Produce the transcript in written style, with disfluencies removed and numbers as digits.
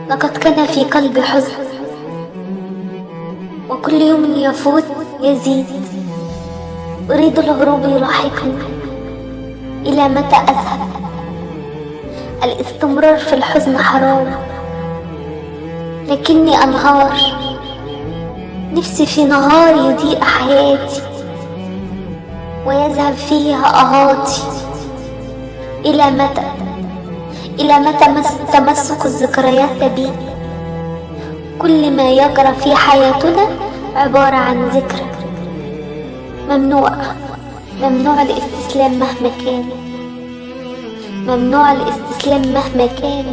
لقد كان في قلبي حزن، وكل يوم يفوت يزيد. أريد الهروب يلاحقني. إلى متى أذهب؟ الاستمرار في الحزن حرام، لكني أنهار. نفسي في نهار يضيء حياتي ويذهب فيها أهاتي. إلى متى؟ إلى متى تمسك الذكريات بي؟ كل ما يجرى في حياتنا عبارة عن ذكرى. ممنوع الاستسلام مهما كان. ممنوع الاستسلام مهما كان.